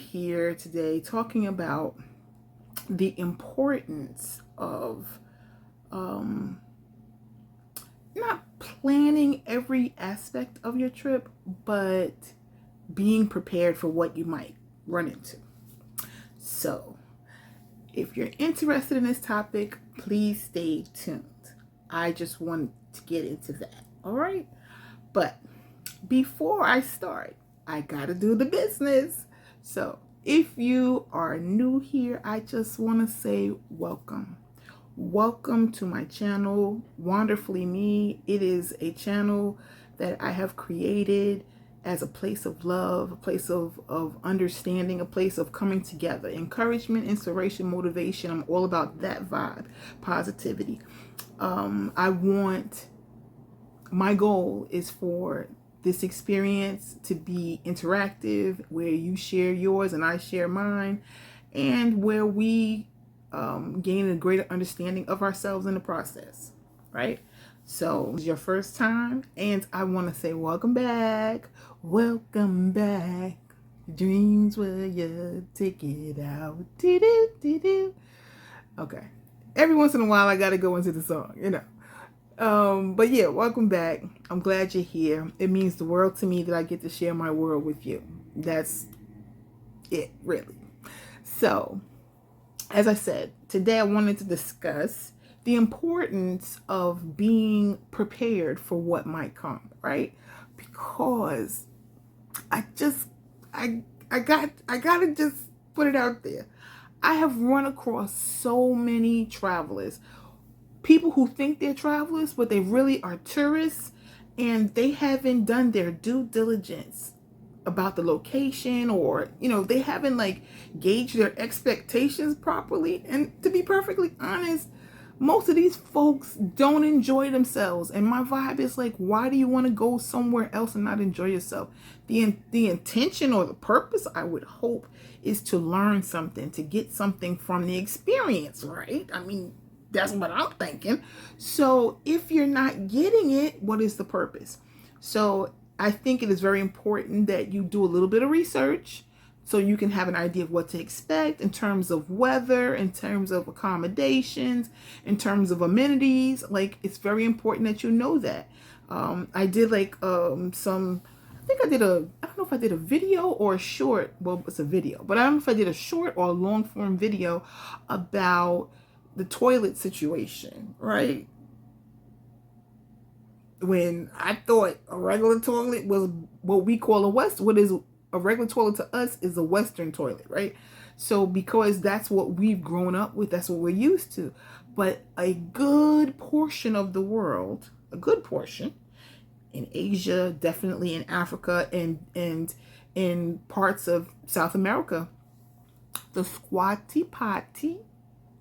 here today talking about the importance of not planning every aspect of your trip, but being prepared for what you might run into. So, if you're interested in this topic, please stay tuned. I just want to get into that, all right? But before I start, I gotta do the business. So, if you are new here, I just want to say welcome. Welcome to my channel, Wonderfully Me. It is a channel that I have created as a place of love, a place of understanding, a place of coming together, encouragement, inspiration, motivation. I'm all about that vibe, positivity. My goal is for this experience to be interactive, where you share yours and I share mine, and where we gain a greater understanding of ourselves in the process, right? So it's your first time, and I want to say welcome back. Welcome back. Dreams where you take it out. Do-do-do-do. Okay. Every once in a while, I got to go into the song, you know. But yeah, welcome back. I'm glad you're here. It means the world to me that I get to share my world with you. That's it, really. So, as I said, today I wanted to discuss the importance of being prepared for what might come, right? Because I gotta just put it out there. I have run across so many travelers, people who think they're travelers, but they really are tourists, and they haven't done their due diligence about the location, or they haven't gauged their expectations properly. And to be perfectly honest, most of these folks don't enjoy themselves, and my vibe is like, why do you want to go somewhere else and not enjoy yourself? The intention or the purpose, I would hope, is to learn something, to get something from the experience, right? I mean, that's what I'm thinking. So if you're not getting it, what is the purpose? So I think it is very important that you do a little bit of research so you can have an idea of what to expect in terms of weather, in terms of accommodations, in terms of amenities. It's very important that you know that. I did I don't know if I did a video or a short. Well, it's a video, but I don't know if I did a short or a long form video about the toilet situation, right? When I thought a regular toilet was what we call a regular toilet to us is a Western toilet, right? So because that's what we've grown up with, that's what we're used to. But a good portion of the world, a good portion in Asia, definitely in Africa, and in parts of South America, the squatty potty,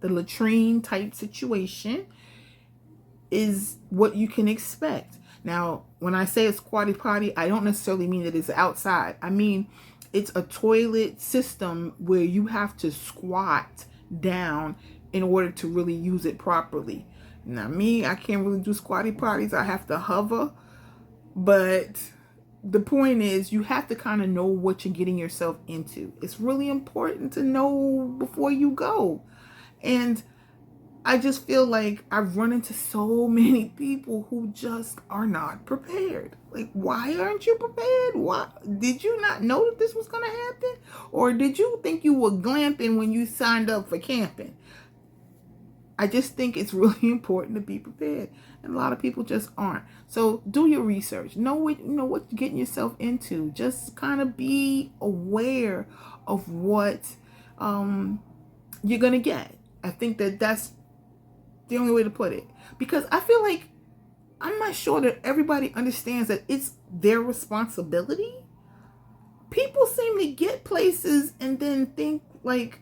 the latrine type situation is what you can expect. Now, when I say a squatty potty, I don't necessarily mean that it's outside. I mean, it's a toilet system where you have to squat down in order to really use it properly. Now, I can't really do squatty potties. I have to hover. But the point is, you have to kind of know what you're getting yourself into. It's really important to know before you go. And I just feel like I've run into so many people who just are not prepared. Why aren't you prepared? Why did you not know that this was going to happen? Or did you think you were glamping when you signed up for camping? I just think it's really important to be prepared, and a lot of people just aren't. So do your research. Know what you're getting yourself into. Just kind of be aware of what you're going to get. I think that's the only way to put it, because I feel like I'm not sure that everybody understands that it's their responsibility. People seem to get places and then think like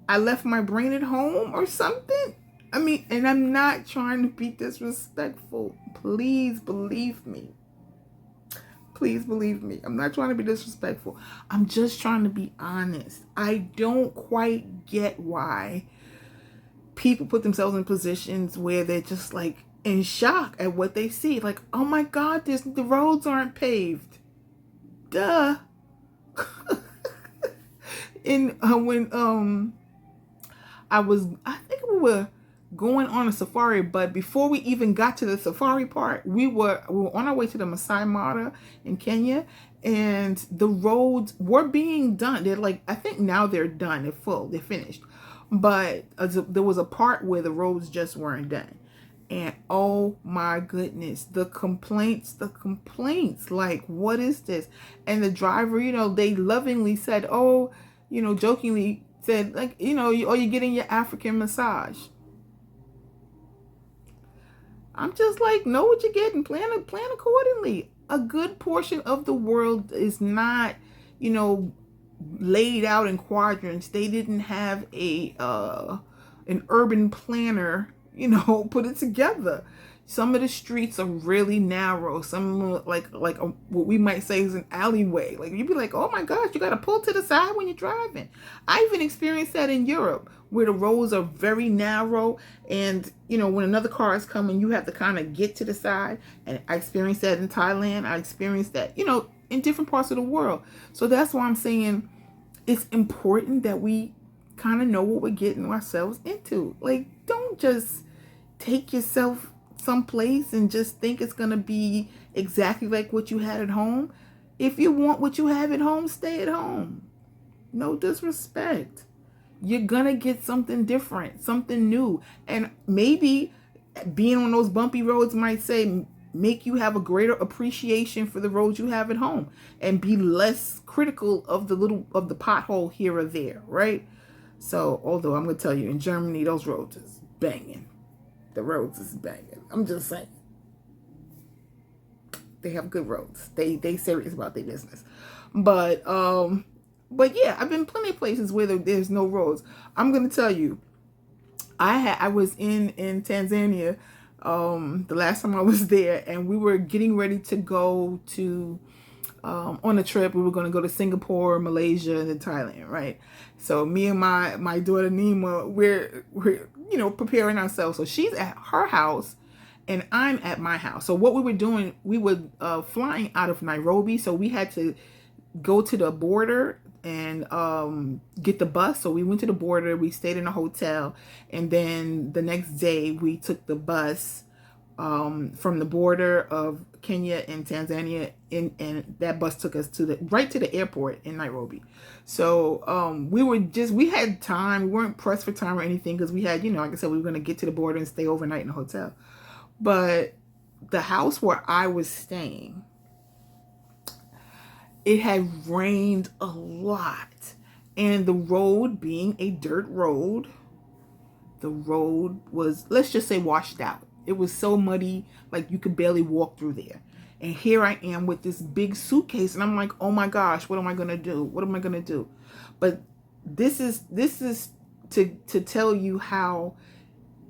I left my brain at home or something. I mean, and I'm not trying to be disrespectful. Please believe me. Please believe me. I'm not trying to be disrespectful. I'm just trying to be honest. I don't quite get why people put themselves in positions where they're just in shock at what they see. Oh my God, the roads aren't paved. Duh. in when I think we were going on a safari, but before we even got to the safari part, we were on our way to the Masai Mara in Kenya, and the roads were being done. They're like, I think now they're done, they're full, they're finished, but there was a part where the roads just weren't done. And oh my goodness, the complaints, like, what is this? And the driver, they lovingly said, oh, jokingly said, like, oh, you're getting your African massage. I'm just like, know what you're getting, plan accordingly. A good portion of the world is not, laid out in quadrants. They didn't have an urban planner, put it together. Some of the streets are really narrow. Some like what we might say is an alleyway. Like, you'd be like, oh my gosh, you got to pull to the side when you're driving. I even experienced that in Europe, where the roads are very narrow, and when another car is coming, you have to kind of get to the side. And I experienced that in Thailand. I experienced that, in different parts of the world. So that's why I'm saying it's important that we kind of know what we're getting ourselves into. Like, don't just take yourself someplace and just think it's going to be exactly like what you had at home. If you want what you have at home, stay at home. No disrespect. You're going to get something different, something new. And maybe being on those bumpy roads might make you have a greater appreciation for the roads you have at home and be less critical of the pothole here or there, right? So, although I'm going to tell you, in Germany, those roads is banging. The roads is banging. I'm just saying. They have good roads. They serious about their business. But yeah, I've been plenty of places where there's no roads. I'm gonna tell you, I was in Tanzania the last time I was there, and we were getting ready to go to on a trip. We were going to go to Singapore, Malaysia, and Thailand, right? So me and my daughter Nima, we're preparing ourselves. So she's at her house and I'm at my house. So what we were doing, we were flying out of Nairobi, so we had to go to the border and get the bus. So we went to the border, we stayed in a hotel, and then the next day we took the bus from the border of Kenya and Tanzania, and that bus took us right to the airport in Nairobi. So we had time. We weren't pressed for time or anything, because we had, like I said, we were going to get to the border and stay overnight in a hotel. But the house where I was staying, it had rained a lot, and the road being a dirt road, the road was, let's just say, washed out. It was so muddy, like you could barely walk through there. And here I am with this big suitcase, and I'm like, oh my gosh, what am I gonna do? What am I gonna do? But this is to tell you how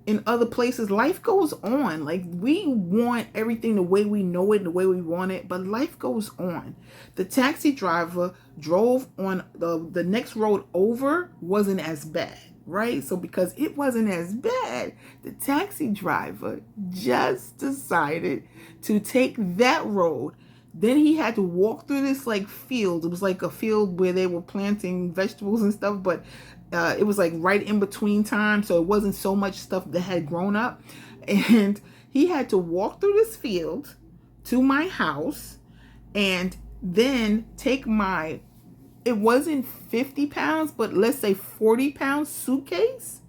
in other places life goes on. Like, we want everything the way we know it, the way we want it, but life goes on. The taxi driver drove on the next road over, wasn't as bad, right? So because it wasn't as bad, the taxi driver just decided to take that road. Then he had to walk through this like field. It was like a field where they were planting vegetables and stuff, but it was like right in between time, so it wasn't so much stuff that had grown up. And he had to walk through this field to my house, and then take it wasn't 50 pounds, but let's say 40-pound suitcase.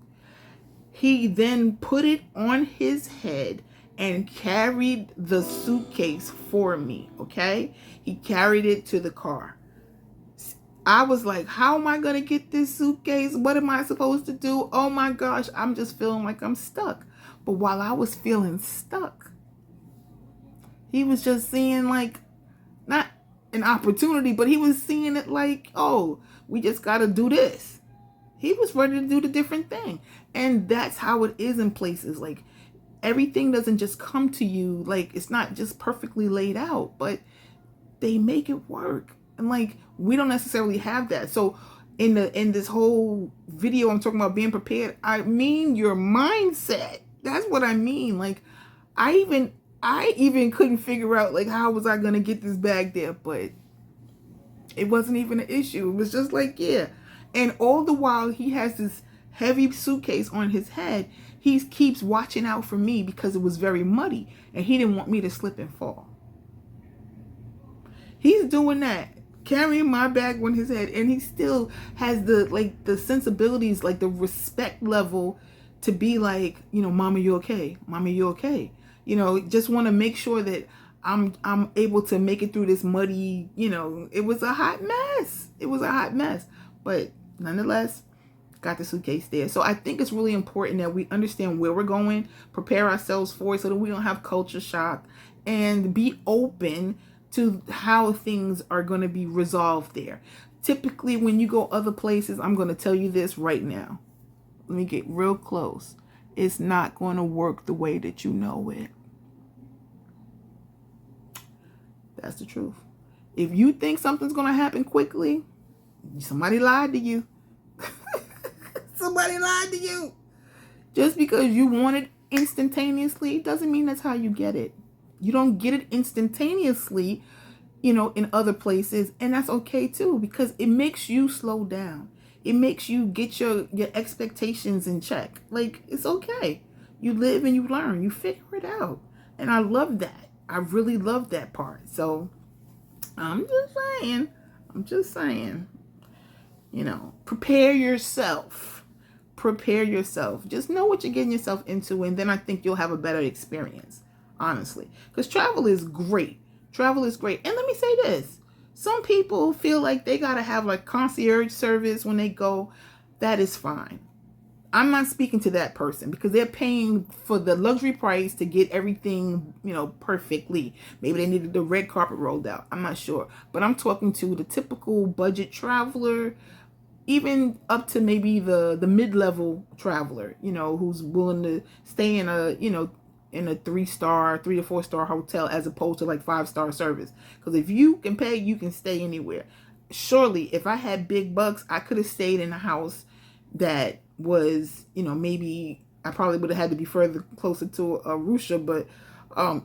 He then put it on his head and carried the suitcase for me, okay? He carried it to the car. I was like, how am I going to get this suitcase? What am I supposed to do? Oh my gosh, I'm just feeling like I'm stuck. But while I was feeling stuck, he was just seeing, like, not an opportunity, but he was seeing it like, oh, we just got to do this. He was ready to do the different thing. And that's how it is in places. Like, everything doesn't just come to you. Like, it's not just perfectly laid out, but they make it work. And like, we don't necessarily have that. So in this whole video, I'm talking about being prepared. I mean your mindset. That's what I mean. Like, I even couldn't figure out, like, how was I gonna get this bag there, but it wasn't even an issue. It was just like, yeah. And all the while he has this heavy suitcase on his head, he keeps watching out for me because it was very muddy and he didn't want me to slip and fall. He's doing that, carrying my bag on his head, and he still has the sensibilities, like the respect level to be like, Mama, you okay? Mama, you okay? Just want to make sure that I'm able to make it through this muddy, it was a hot mess. It was a hot mess. But nonetheless, got the suitcase there. So I think it's really important that we understand where we're going, prepare ourselves for it so that we don't have culture shock, and be open to how things are going to be resolved there. Typically, when you go other places, I'm going to tell you this right now. Let me get real close. It's not going to work the way that you know it. That's the truth. If you think something's going to happen quickly, somebody lied to you. Somebody lied to you. Just because you want it instantaneously doesn't mean that's how you get it. You don't get it instantaneously, in other places. And that's okay too, because it makes you slow down. It makes you get your expectations in check. Like, it's okay. You live and you learn. You figure it out. And I love that. I really love that part. So I'm just saying, prepare yourself. Prepare yourself. Just know what you're getting yourself into, and then I think you'll have a better experience, honestly. Because travel is great. Travel is great. And let me say this. Some people feel like they got to have like concierge service when they go. That is fine. I'm not speaking to that person because they're paying for the luxury price to get everything, perfectly. Maybe they needed the red carpet rolled out. I'm not sure. But I'm talking to the typical budget traveler, even up to maybe the mid-level traveler, who's willing to stay in a, in a 3 to 4-star hotel as opposed to like 5-star service. Because if you can pay, you can stay anywhere. Surely, if I had big bucks, I could have stayed in a house that was, maybe I probably would have had to be closer to Arusha, but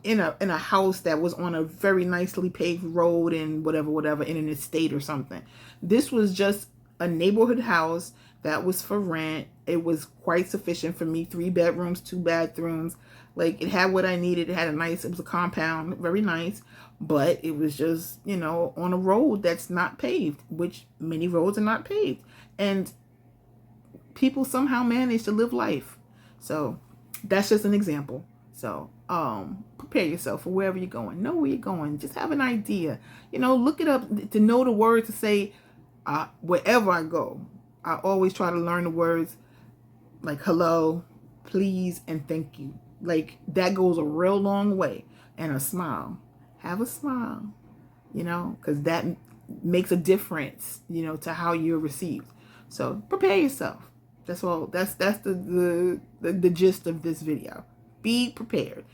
in a house that was on a very nicely paved road and whatever, in an estate or something. This was just a neighborhood house that was for rent. It was quite sufficient for me. 3 bedrooms, 2 bathrooms. Like, it had what I needed. It was a compound, very nice, but it was just, on a road that's not paved, which many roads are not paved. And people somehow manage to live life. So that's just an example. So prepare yourself for wherever you're going. Know where you're going. Just have an idea. Look it up to know the words to say wherever I go. I always try to learn the words like hello, please, and thank you. Like, that goes a real long way. And a smile. Have a smile, because that makes a difference, to how you're received. So prepare yourself. That's all. That's the gist of this video. Be prepared.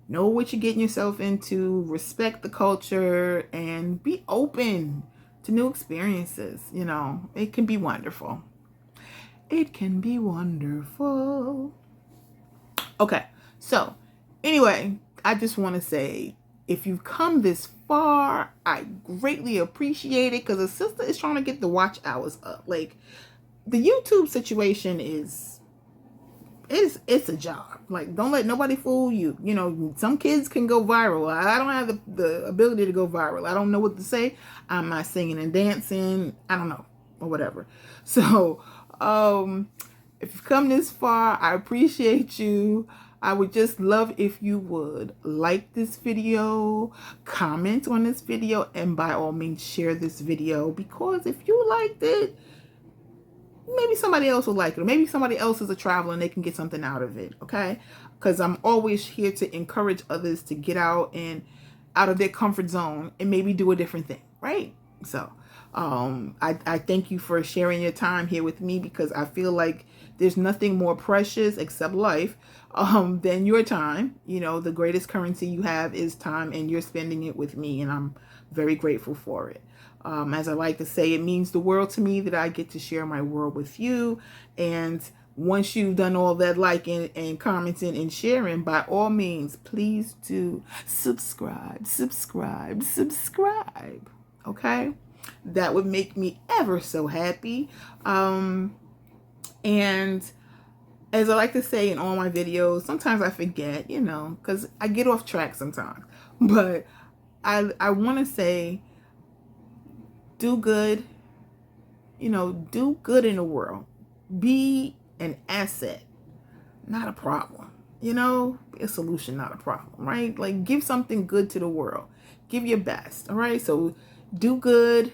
Know what you're getting yourself into. Respect the culture and be open to new experiences. It can be wonderful. It can be wonderful. Okay. So anyway, I just want to say, if you've come this far, I greatly appreciate it, because a sister is trying to get the watch hours up. Like, the YouTube situation it's a job. Like, don't let nobody fool you. Some kids can go viral. I don't have the ability to go viral. I don't know what to say. I'm not singing and dancing. I don't know, or whatever. So, if you've come this far, I appreciate you. I would just love if you would like this video, comment on this video, and by all means share this video, because if you liked it, maybe somebody else will like it, or maybe somebody else is a traveler and they can get something out of it, okay? Because I'm always here to encourage others to get out of their comfort zone and maybe do a different thing, right? So I thank you for sharing your time here with me, because I feel like there's nothing more precious except life than your time. The greatest currency you have is time, and you're spending it with me, and I'm very grateful for it. As I like to say, it means the world to me that I get to share my world with you. And once you've done all that liking and commenting and sharing, by all means, please do subscribe. Okay? That would make me ever so happy. And as I like to say in all my videos, sometimes I forget, because I get off track sometimes. But I want to say, do good, do good in the world. Be an asset, not a problem. Be a solution, not a problem, right? Like, give something good to the world. Give your best, all right? So do good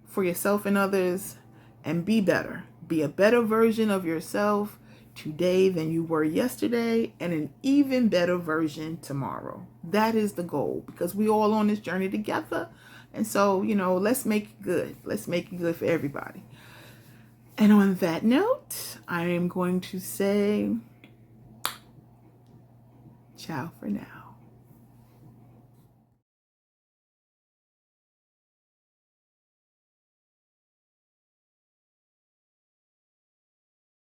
for yourself and others, and be better. Be a better version of yourself today than you were yesterday, and an even better version tomorrow. That is the goal, because we all on this journey together. And so, let's make it good. Let's make it good for everybody. And on that note, I am going to say ciao for now.